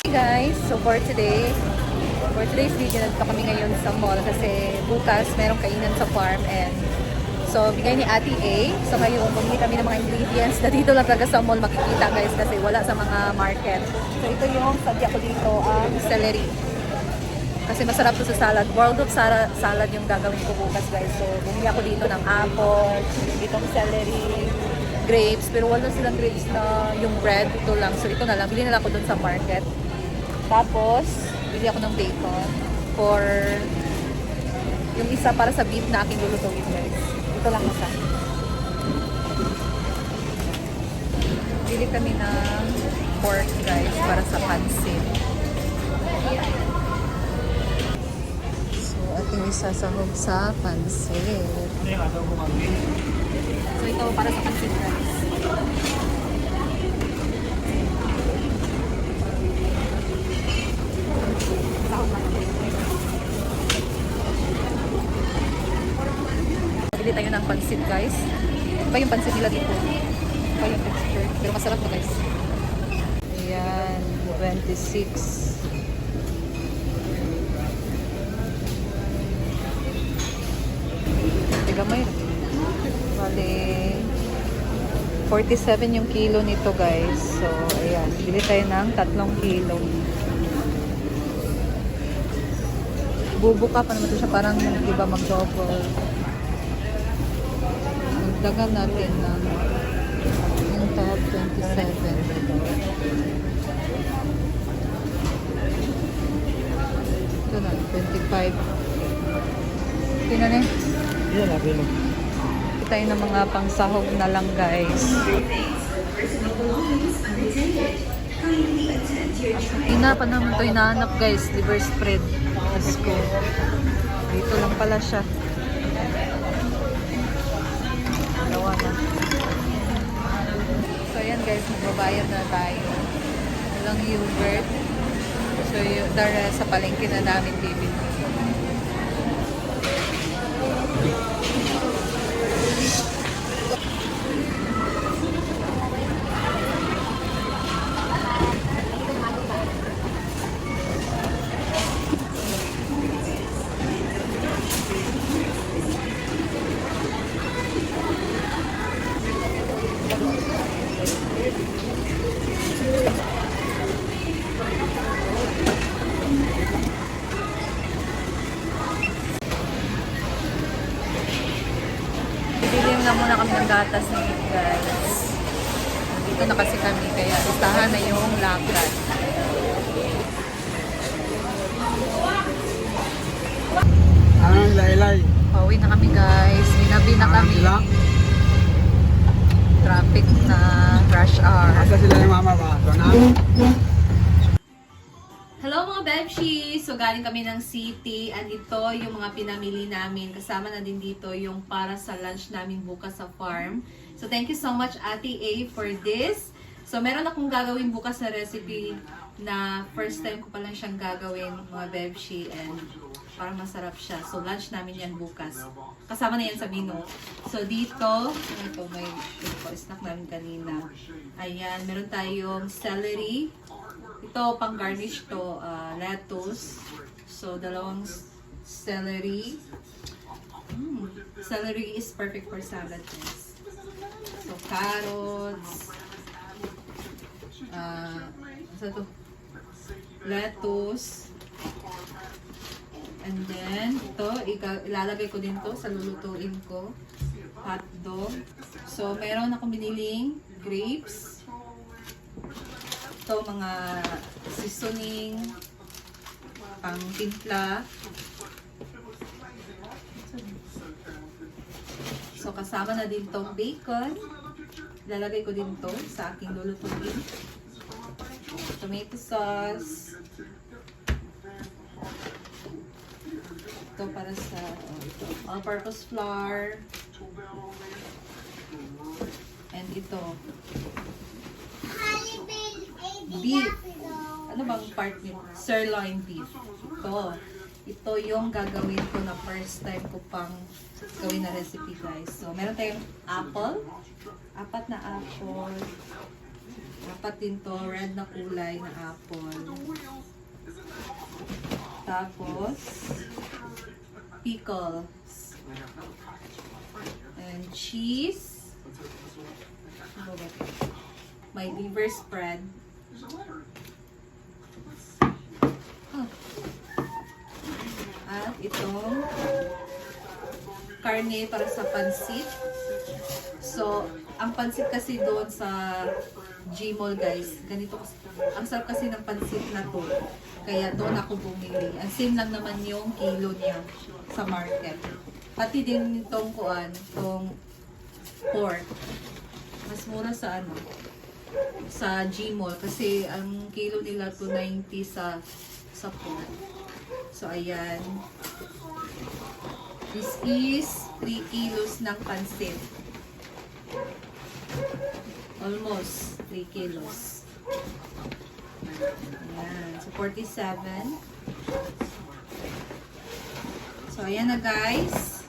Guys, so for today's video, nandito kami ngayon sa mall kasi bukas merong kainan sa farm and so bigay ni Ate A. So ngayon bumili kami ng mga ingredients na dito lang talaga sa mall makikita guys kasi wala sa mga market. So ito yung sadya ko dito, celery. Kasi masarap to sa salad. World of salad yung gagawin ko bukas guys. So bumili ako dito ng apple, itong celery, grapes. Pero wala silang grapes na yung bread. Ito lang. So ito na lang. Bili na lang ako dun sa market. Tapos, bili ako ng bacon for yung isa para sa beef na aking lulutuin guys. Ito lang isa. Bili kami ng pork guys para sa pansit. So, ating isasahog sa pansit. So, ito para sa pansit guys. Bili tayo ng pansit guys. Iba yung pansit nila dito. Iba yung texture. Pero masarap to guys. Ayan, 26. Tigamay. Bali, 47 yung kilo nito guys. So, ayan. Bili tayo ng 3 kilo. Bubuka pa naman ito siya. Parang iba mag-double. Dagan natin na yung top 27. Ito na, 25. Ito na eh. Yan, nabi mo. Tayo ng mga pangsahog na lang guys. Ina pa naman ito hinahanap guys, liver spread. Let's go. Dito lang pala siya. Dalawa na. So ayan guys, magbabayad na tayo. Walang yogurt. So the rest sa palengke na namin bibili. Bibili na muna kami ng gatas ni guys. Dito na kasi kami kaya listahan na yung lakad. Ang laylay. Pauwi na kami guys. Minabi na kami. Traffic na rush hour. Asa sila yung mama ba? Doon na? Hello mga Bebshi! So galing kami ng city and ito yung mga pinamili namin. Kasama na din dito yung para sa lunch namin bukas sa farm. So thank you so much Ate A for this. So meron akong gagawin bukas na recipe na first time ko pa lang siyang gagawin mga Bebshi and parang masarap siya. So lunch namin yan bukas. Kasama na yan sa menu. So dito, ito may snack namin kanina. Ayan, meron tayong celery. Ito, pang garnish to, lettuce. So, dalawang celery. Celery is perfect for salad, guys. So, carrots. Ano to? Lettuce. And then, ito, ilalagay ko din to sa lulutuin ko. Hotdog. So, meron akong biniling grapes. Ito, mga seasoning, pang timpla. So, kasama na din tong bacon. Lalagay ko din to sa aking lulutuin. Tomato sauce. Ito para sa all-purpose flour. And ito. Beef. Ano bang part nito? Sirloin beef. Ito yung gagawin ko na first time ko pang gawin na recipe guys. So, meron tayong apple. 4 na apple. Apat din to, red na kulay na apple. Tapos, pickles. And cheese. Ano ba ito? May liver spread. Oh. At itong karne para sa pansit. So, ang pansit kasi doon sa Gmall guys, ganito kasi. Ang sarap kasi ng pansit na to. Kaya doon ako bumili. Ang same lang naman yung kilo niya sa market. Pati din itong kuan, itong pork. Mas mura sa ano, sa Gmall kasi ang kilo nila 290 sa pork. So ayan. This is 3 kilos ng pansit. Almost 3 kilos. Ayan. So 47. So ayan na guys.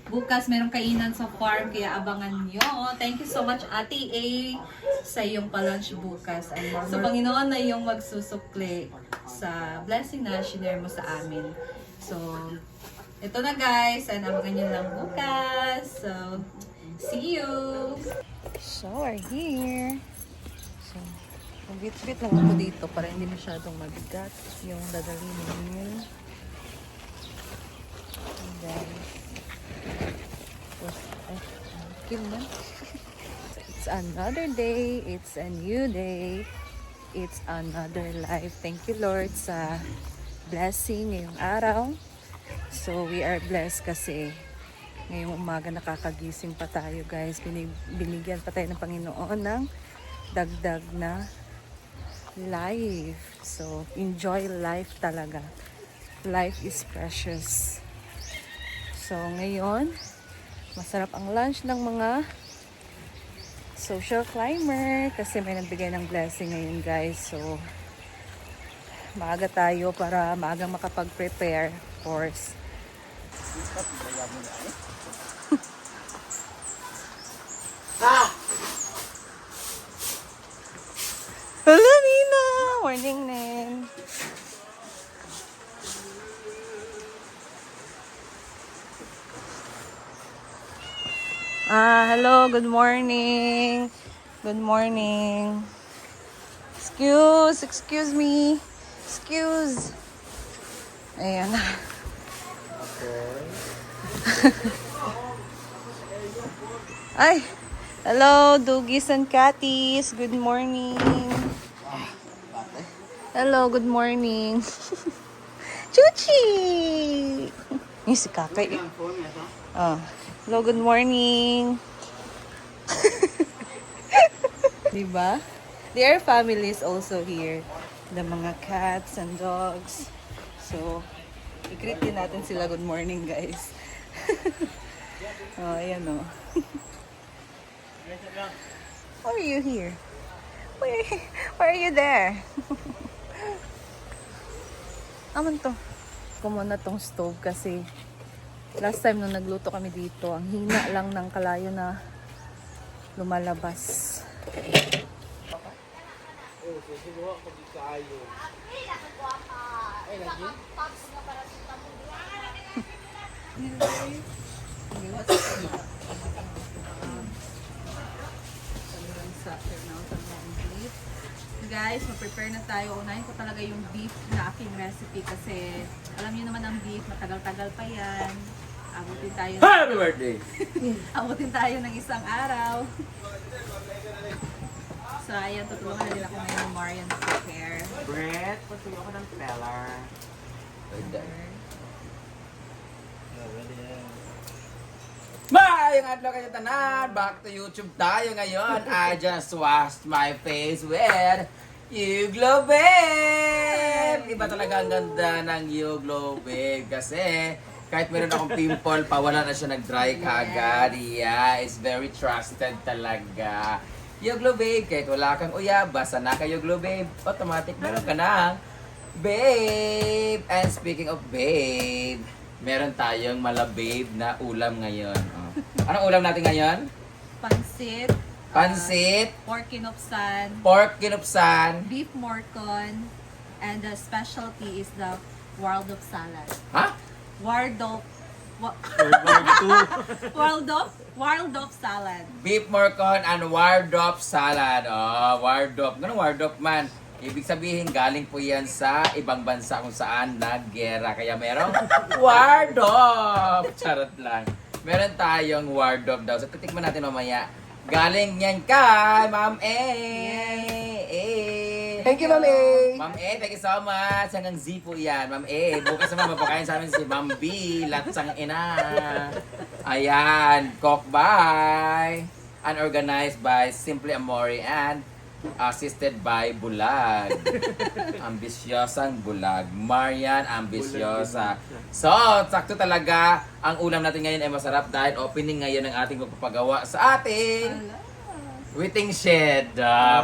Bukas merong kainan sa farm kaya abangan nyo. Thank you so much Ate A sa iyong palunch bukas. So Panginoon na yung magsusukli sa blessing na shinare mo sa amin. So ito na guys. And abangan nyo lang bukas. So see you! So we're here. So mag-bit-bit lang ako dito para hindi masyadong mabigat yung dadalhin ninyo. And then it's another day, it's a new day, it's another life. Thank you Lord sa blessing ngayong araw. So we are blessed kasi ngayong umaga nakakagising pa tayo guys. Binigyan pa tayo ng Panginoon ng dagdag na life. So enjoy life talaga. Life is precious. So ngayon masarap ang lunch ng mga social climber kasi may nagbigay ng blessing ngayon guys. So maaga tayo para maagang makapag-prepare for Hello Nina! Morning Nen! Hello, good morning. Good morning. Excuse me. Excuse. Ayan. Ay, hello, Duggies and Catties. Good morning. Hello, good morning. Chuchi! Yung si Kakay. Hello, good morning. Diba? Their family is also here. The mga cats and dogs. So, i-greet din natin sila. Good morning, guys. Ayan o. Why are you here? Why are you there? Aman to. Kumuna tong stove kasi last time nung nagluto kami dito, ang hina lang ng kalayo na lumalabas. Guys, mag-prepare na tayo. Unahin ko talaga yung beef na aking recipe kasi alam niyo naman ang beef, matagal-tagal pa yan. Abutin tayo. Happy birthday! Abutin tayo ng isang araw. So, ayan, tutulungan na din ako ngayon ng Marian to prepare. Brett, patuloy ako ng peller. Mayang adlaw kayo tanan! Back to YouTube tayo ngayon. I just washed my face with Yuglo Babe! Iba talaga ang ganda ng Yuglo Babe kasi kahit meron akong pimple pa, wala na siya nag-dry kagad. Yeah, it's very trusted talaga. Yuglo Babe, kahit wala kang uyab, basta na kay Yuglo Babe, automatic meron ka na Babe! And speaking of Babe, meron tayong mala babe na ulam ngayon. Oh. Anong ulam natin ngayon? Pansit pansit, pork kinupsan, pork kinupsan. beef morcon, and the specialty is the Waldorf salad. Ha? Waldorf. Waldorf salad. Beef morcon and Wardop salad. Oh, Wardop. Ganun Wardop man. Ibig sabihin, galing po yan sa ibang bansa kung saan naggera. Kaya merong Wardop. Charot lang. Meron tayong Wardop daw. So, titikman natin mamaya. Galing yan kay Ma'am A. Thank you, Ma'am A. Ma'am A, thank you so much. Hanggang Z po yan. Ma'am A, bukas naman mapakain sa amin si Ma'am B. Latsang ina. Ayan, cook by, unorganized by Simply Amore and assisted by Bulag. Ambisyosang Bulag. Marian Ambisyosa. So, sakto talaga. Ang ulam natin ngayon ay masarap dahil opening ngayon ng ating magpapagawa sa ating waiting shed.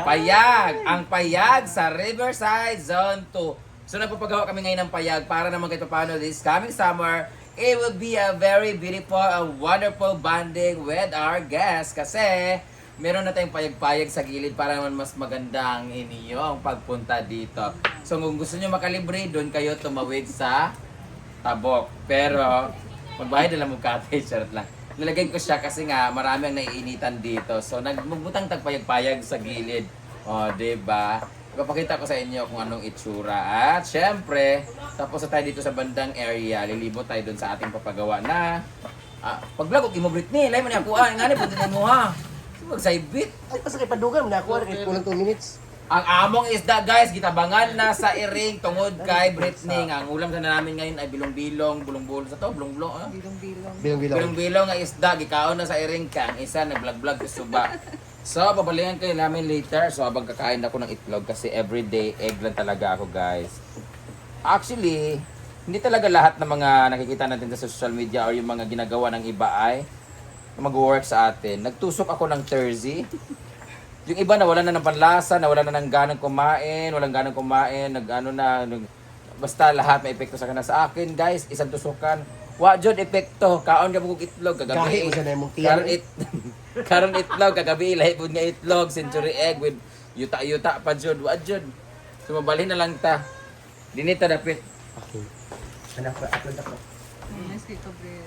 Payag. Ang payag sa Riverside Zone 2. So, nagpapagawa kami ngayon ng payag para naman kahit paano this coming summer, it will be a very beautiful and wonderful bonding with our guests. Kasi, meron na tayong payag-payag sa gilid para naman mas maganda ang inyong pagpunta dito. So, kung gusto nyo makalibre, doon kayo tumawid sa Tabok. Pero, magbayad na lang mong cottage, charot lang. Nilagay ko siya kasi nga marami ang naiinitan dito. So, nagbutang tagpayag-payag sa gilid. O, diba? Ipapakita ko sa inyo kung anong itsura. At, syempre, tapos na tayo dito sa bandang area. Lilibot tayo dun sa ating papagawa na paglagot, imo Britney. Lay mo niya kuha. Nga pwede na mo ha. Magsaibit. Ay, pasakay padugan. Nakuha rin kulang 2 minutes. Ang among isda guys, gitabangan na sa iring tungod kay Britney. Ang ulam sana namin ngayon ay bilong-bilong, bulong-bulong sa to, bulong-bulong. Bilong-bilong. Bilang-bilang. Bilong-bilong nga isda, gikaon na sa iring ka. Ang isa nagvlog-vlog sa suba. So, babalingan kayo namin later. So, habang kakain ako ng itlog kasi everyday egg lang talaga ako guys. Actually, hindi talaga lahat ng mga nakikita natin sa social media or yung mga ginagawa ng iba ay mag-work sa atin. Nagtusok ako ng Thursday. Yung iba na wala na ng panlasa, na wala na ng ganang kumain, walang ganang kumain, basta lahat may epekto sa kanila. Sa akin, guys, isang tusukan. Wa jud epekto, kaon ka bugog itlog kagabi. Kahit mo siya na yung tiyan. Karon itlog kagabi lahi pud nga itlog, century egg with yuta-yuta pa jud, wa jud. Sumabalhin na lang ta. Dinita dapit. Okay. Anak ko, upload ako. Nice dito, bread.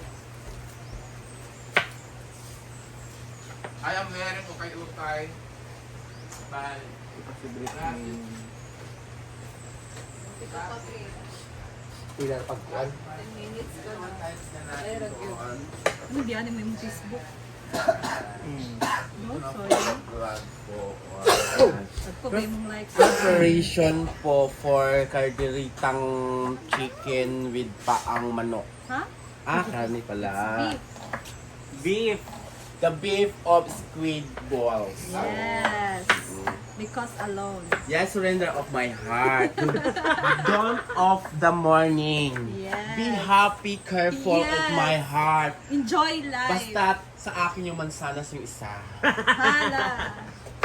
I am wearing ukay-ukay. Bye. Pila na pagkuhan. 10 minutes ka na. Ano diyan mo yung Facebook? No, sorry. Ako ba yung likes? Preparation po for karderitang chicken with paang manok. Ha? Karne pala. Beef. Beef. The beef of squid balls. Yes. Because alone. Yes, surrender of my heart. Dawn of the morning. Yes. Be happy, careful Yes. of my heart. Enjoy life. Basta sa akin yung mansanas yung isa. Hala.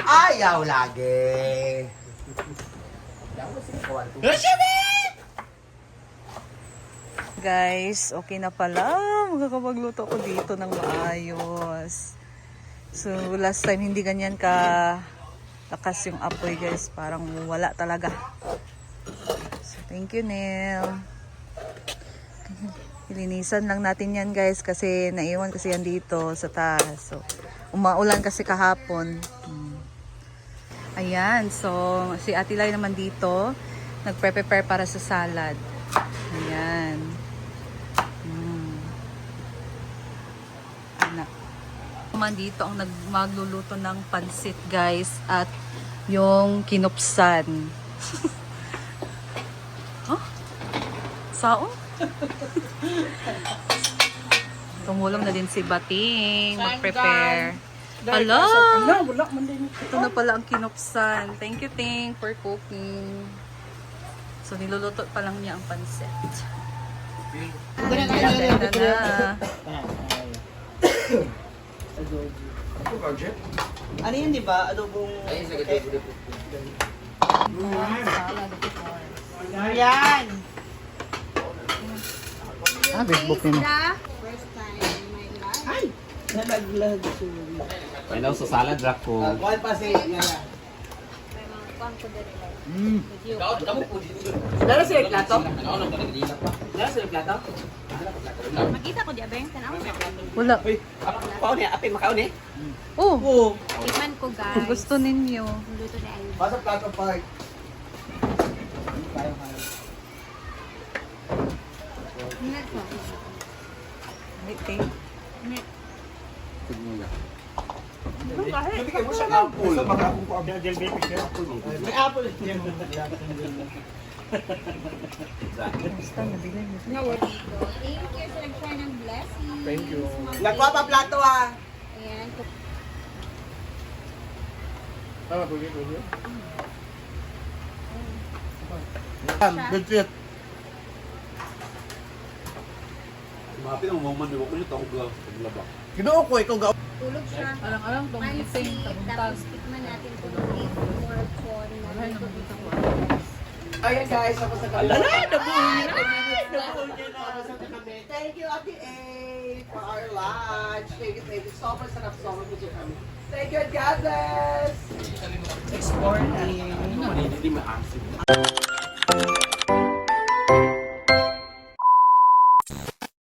Ayaw lagi. Guys, okay na pala. Magkakapagluto ko dito ng maayos. So, last time hindi ganyan ka lakas yung apoy guys. Parang wala talaga. So, thank you, Neil. Ilinisan lang natin yan guys kasi naiwan kasi yan dito sa taas. So, umaulan kasi kahapon. Ayan, so si Ate Lai naman dito nagpre-prepare para sa salad. Ayan. Anak. Naman dito ang magluluto ng pansit guys at yung kinupsan. Huh? Sao? Tumulong na din si Bating mag-prepare. Hala! Ito na pala ang kinupsan. Thank you, Ting, for cooking. So, niluluto pa lang niya ang pansit. Ganda na. Ano yun, di ba? Adobong... Salad, of course. Yan! Facebook niyo. Nalaglag, sorry. May daw sa salad rack ko. Kuhan pa si Yaya. May mga kuwan ko dere like. Dala sila yung plato? Dala sila yung plato? Makita ko di abeng tanaw sa. Wala. Makaon eh, api makaon eh. Oh, Oo. tikman ko guys. Oh, Kung gusto ninyo. Luto na ay. Pasok plato park. Ingat ko. Bigay mo siya ng apple. May apple. Thank you sa nag-share ng blessing. Thank you. Nagkuha pa plato ah. Ayan. Legit. Mapi ng moment mo ko nito ako paglaba. Kinuha ko ikaw ga. Tulog siya. Alang-alang tong Pansit, ising tabuntag. tapos tikman natin kung if more corn na dito dito. Ayan guys, tapos na kami. Nabuo niya na. Thank you, Ate A, for our lunch. Thank you. Sobrang sarap, sobrang gusto kami. Thank you, God bless. Hindi maasim.